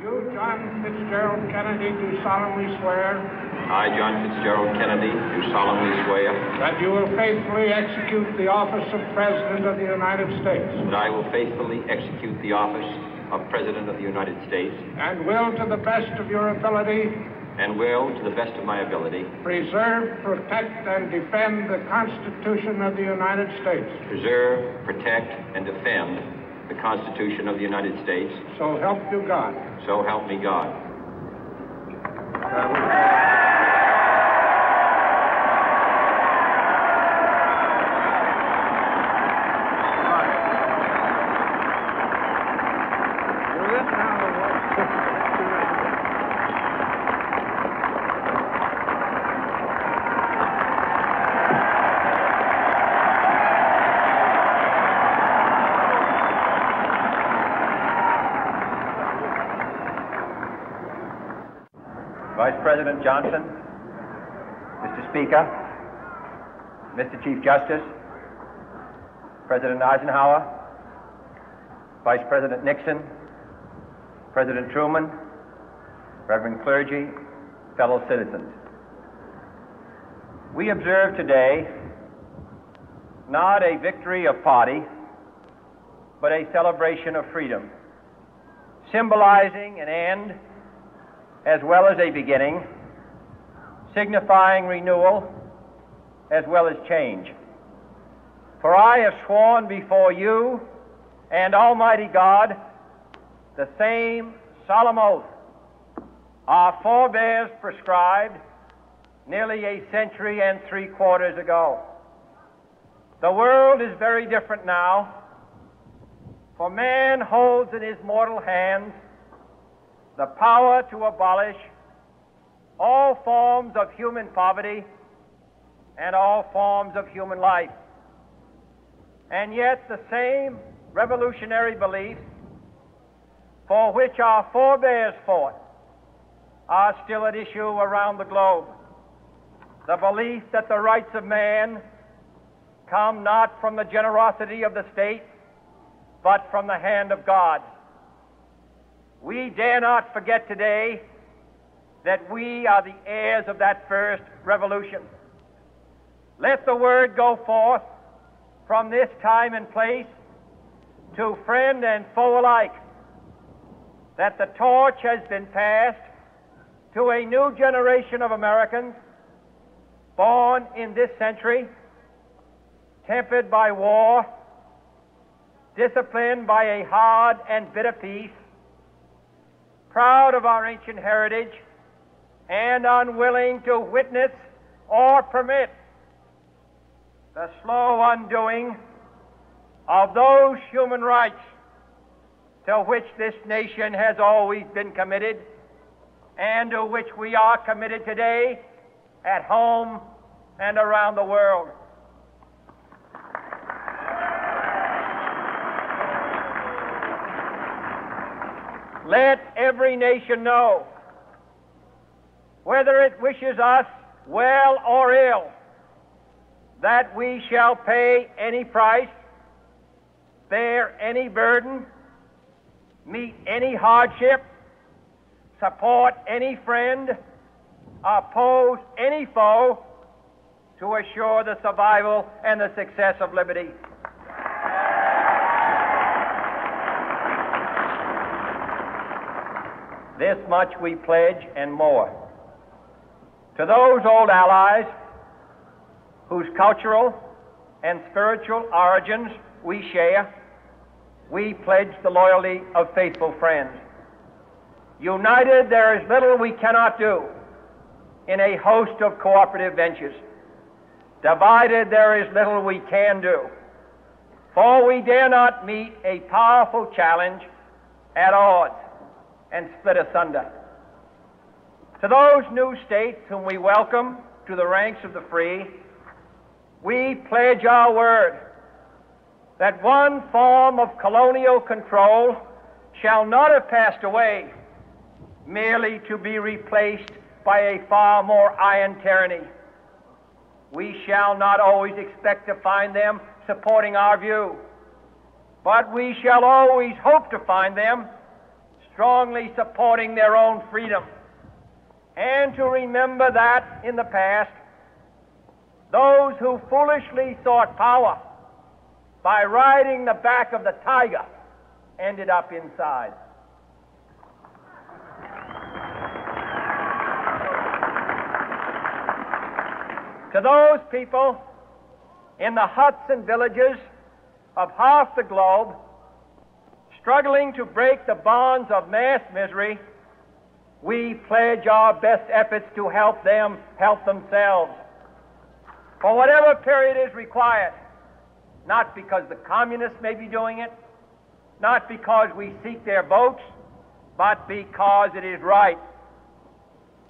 You, John Fitzgerald Kennedy, do solemnly swear. I, John Fitzgerald Kennedy, do solemnly swear. That you will faithfully execute the office of President of the United States. That I will faithfully execute the office of President of the United States. And will, to the best of your ability. And will, to the best of my ability. Preserve, protect, and defend the Constitution of the United States. Preserve, protect, and defend the Constitution of the United States. So help you God. So help me God. Vice President Johnson, Mr. Speaker, Mr. Chief Justice, President Eisenhower, Vice President Nixon, President Truman, Reverend clergy, fellow citizens. We observe today not a victory of party, but a celebration of freedom, symbolizing an end as well as a beginning, signifying renewal as well as change. For I have sworn before you and Almighty God the same solemn oath our forebears prescribed nearly a century and 3/4 ago. The world is very different now, for man holds in his mortal hands the power to abolish all forms of human poverty and all forms of human life. And yet the same revolutionary beliefs for which our forebears fought are still at issue around the globe. The belief that the rights of man come not from the generosity of the state, but from the hand of God. We dare not forget today that we are the heirs of that first revolution. Let the word go forth from this time and place to friend and foe alike that the torch has been passed to a new generation of Americans born in this century, tempered by war, disciplined by a hard and bitter peace, proud of our ancient heritage, and unwilling to witness or permit the slow undoing of those human rights to which this nation has always been committed and to which we are committed today at home and around the world. Let every nation know, whether it wishes us well or ill, that we shall pay any price, bear any burden, meet any hardship, support any friend, oppose any foe to assure the survival and the success of liberty. This much we pledge and more. To those old allies whose cultural and spiritual origins we share, we pledge the loyalty of faithful friends. United, there is little we cannot do in a host of cooperative ventures. Divided, there is little we can do, for we dare not meet a powerful challenge at odds and split asunder. To those new states whom we welcome to the ranks of the free, we pledge our word that one form of colonial control shall not have passed away merely to be replaced by a far more iron tyranny. We shall not always expect to find them supporting our view, but we shall always hope to find them strongly supporting their own freedom, and to remember that in the past, those who foolishly sought power by riding the back of the tiger ended up inside. To those people in the huts and villages of half the globe struggling to break the bonds of mass misery, we pledge our best efforts to help them help themselves for whatever period is required, not because the communists may be doing it, not because we seek their votes, but because it is right.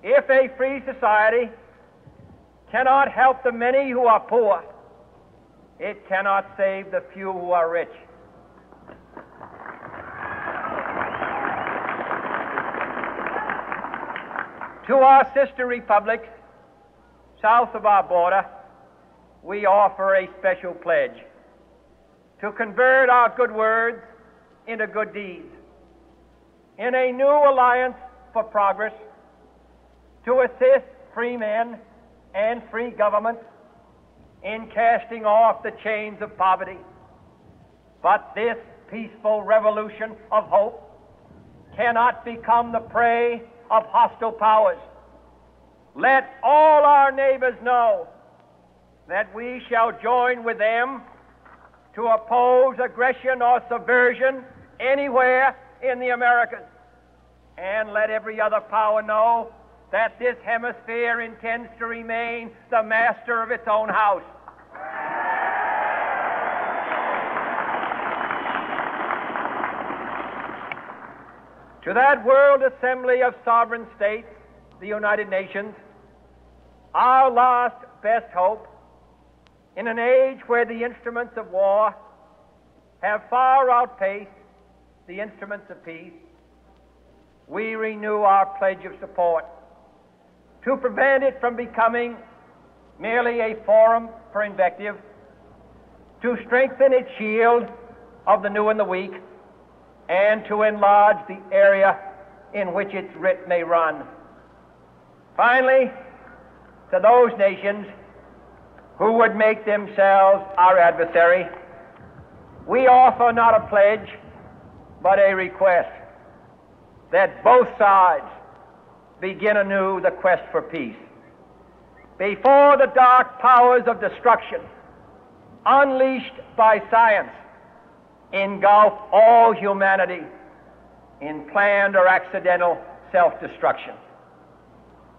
If a free society cannot help the many who are poor, it cannot save the few who are rich. To our sister republics south of our border, we offer a special pledge to convert our good words into good deeds, in a new alliance for progress, to assist free men and free governments in casting off the chains of poverty. But this peaceful revolution of hope cannot become the prey of hostile powers. Let all our neighbors know that we shall join with them to oppose aggression or subversion anywhere in the Americas. And let every other power know that this hemisphere intends to remain the master of its own house. To that World Assembly of Sovereign States, the United Nations, our last best hope, in an age where the instruments of war have far outpaced the instruments of peace, we renew our pledge of support to prevent it from becoming merely a forum for invective, to strengthen its shield of the new and the weak, and to enlarge the area in which its writ may run. Finally, to those nations who would make themselves our adversary, we offer not a pledge, but a request that both sides begin anew the quest for peace. Before the dark powers of destruction, unleashed by science, engulf all humanity in planned or accidental self-destruction,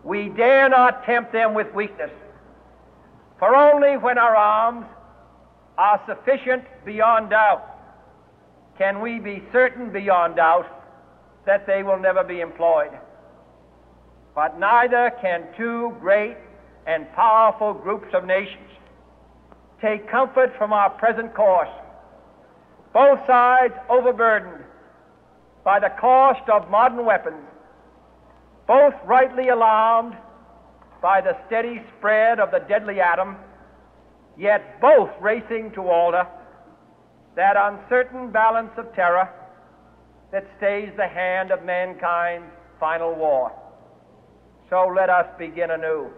we dare not tempt them with weakness, for only when our arms are sufficient beyond doubt can we be certain beyond doubt that they will never be employed. But neither can two great and powerful groups of nations take comfort from our present course, both sides overburdened by the cost of modern weapons, both rightly alarmed by the steady spread of the deadly atom, yet both racing to alter that uncertain balance of terror that stays the hand of mankind's final war. So let us begin anew,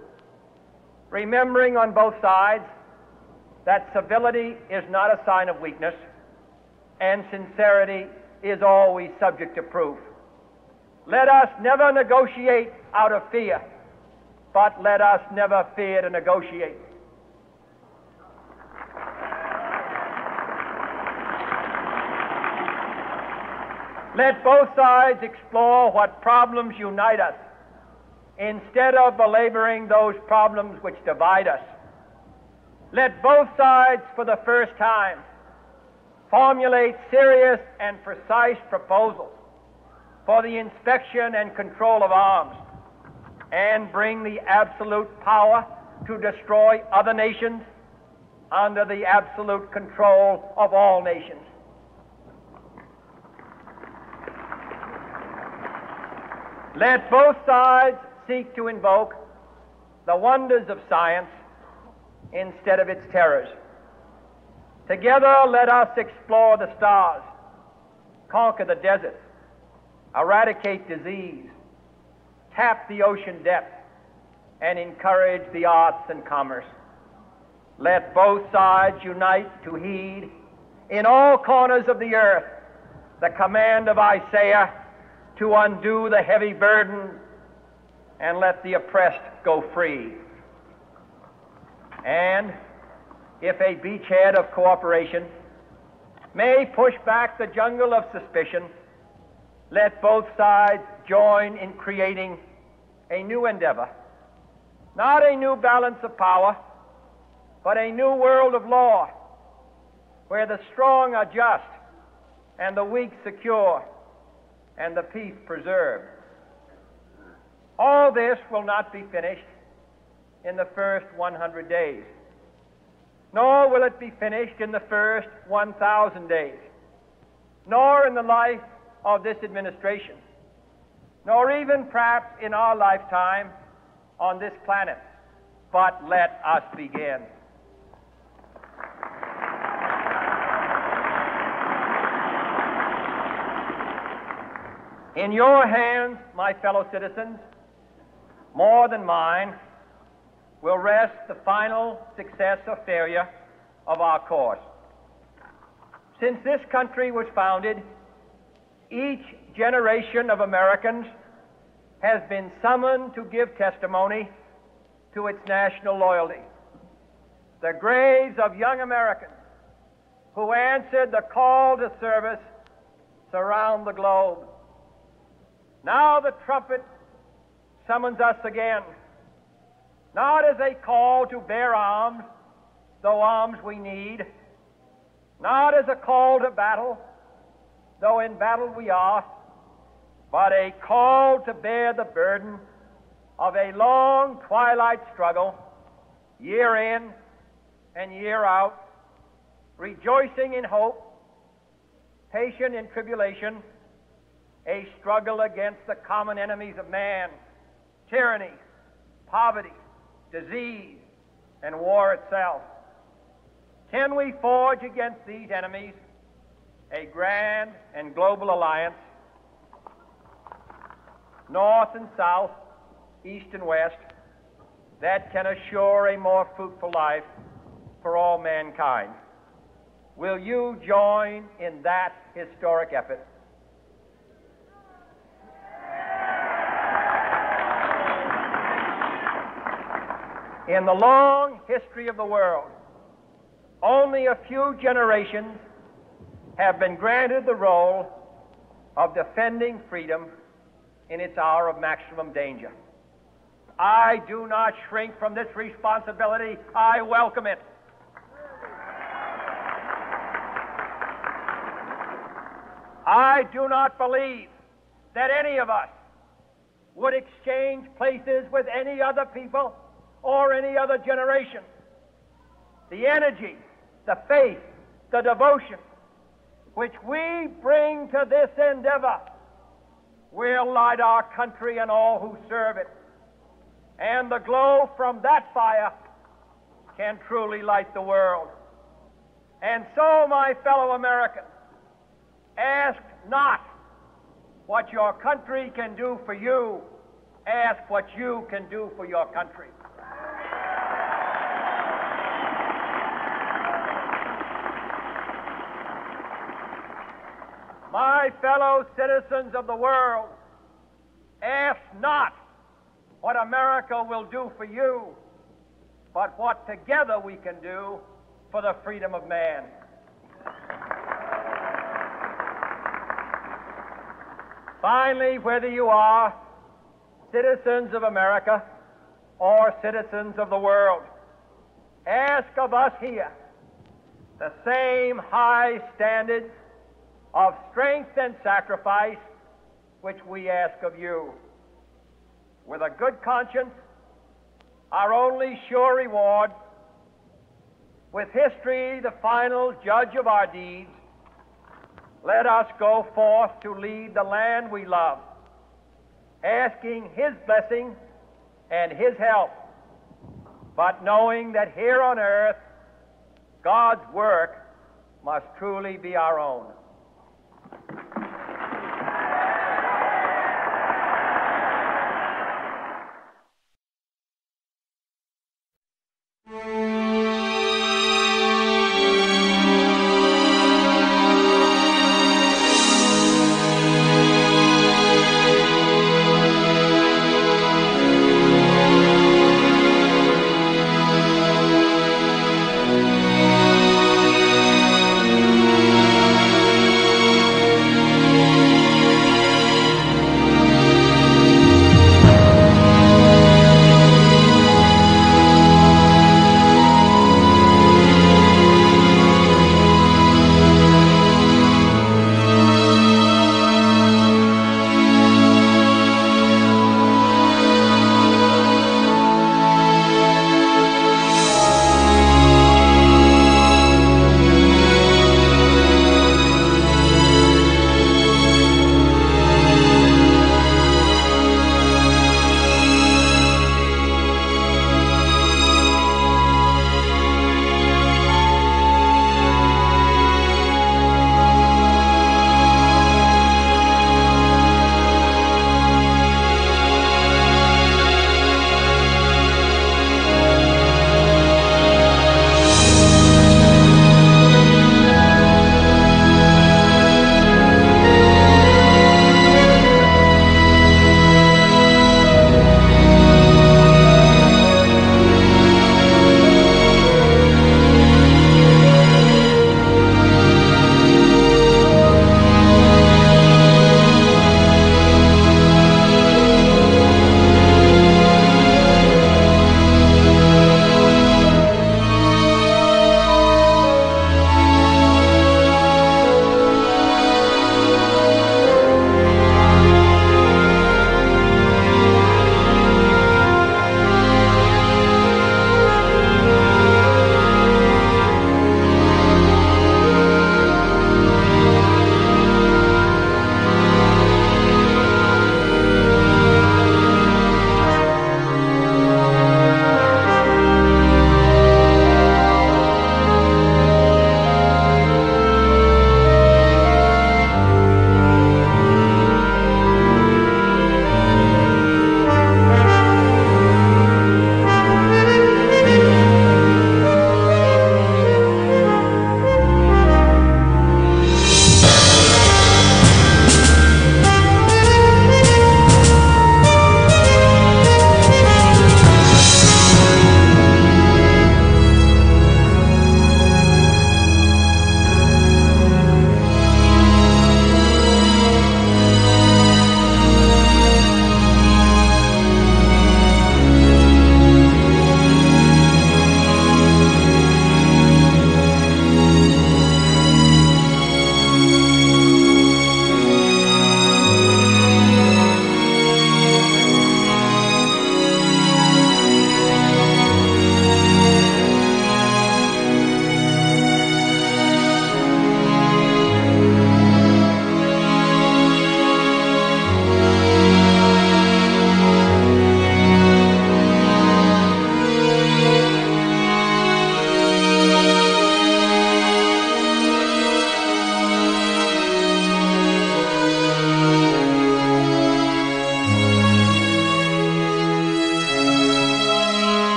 remembering on both sides that civility is not a sign of weakness, and sincerity is always subject to proof. Let us never negotiate out of fear, but let us never fear to negotiate. Let both sides explore what problems unite us, instead of belaboring those problems which divide us. Let both sides, for the first time, formulate serious and precise proposals for the inspection and control of arms, and bring the absolute power to destroy other nations under the absolute control of all nations. Let both sides seek to invoke the wonders of science instead of its terrors. Together, let us explore the stars, conquer the deserts, eradicate disease, tap the ocean depths, and encourage the arts and commerce. Let both sides unite to heed in all corners of the earth the command of Isaiah to undo the heavy burden and let the oppressed go free. And if a beachhead of cooperation may push back the jungle of suspicion, let both sides join in creating a new endeavor, not a new balance of power, but a new world of law, where the strong are just and the weak secure and the peace preserved. All this will not be finished in the first 100 days, nor will it be finished in the first 1,000 days, nor in the life of this administration, nor even perhaps in our lifetime on this planet. But let us begin. In your hands, my fellow citizens, more than mine, will rest the final success or failure of our course. Since this country was founded, each generation of Americans has been summoned to give testimony to its national loyalty. The graves of young Americans who answered the call to service surround the globe. Now the trumpet summons us again, not as a call to bear arms, though arms we need, not as a call to battle, though in battle we are, but a call to bear the burden of a long twilight struggle, year in and year out, rejoicing in hope, patient in tribulation, a struggle against the common enemies of man, tyranny, poverty, disease, and war itself. Can we forge against these enemies a grand and global alliance, north and south, east and west, that can assure a more fruitful life for all mankind? Will you join in that historic effort? In the long history of the world, only a few generations have been granted the role of defending freedom in its hour of maximum danger. I do not shrink from this responsibility. I welcome it. I do not believe that any of us would exchange places with any other people or any other generation. The energy, the faith, the devotion which we bring to this endeavor will light our country and all who serve it. And the glow from that fire can truly light the world. And so, my fellow Americans, ask not what your country can do for you, ask what you can do for your country. My fellow citizens of the world, ask not what America will do for you, but what together we can do for the freedom of man. Finally, whether you are citizens of America or citizens of the world, ask of us here the same high standards of strength and sacrifice which we ask of you. With a good conscience, our only sure reward, with history the final judge of our deeds, let us go forth to lead the land we love, asking His blessing and His help, but knowing that here on earth God's work must truly be our own.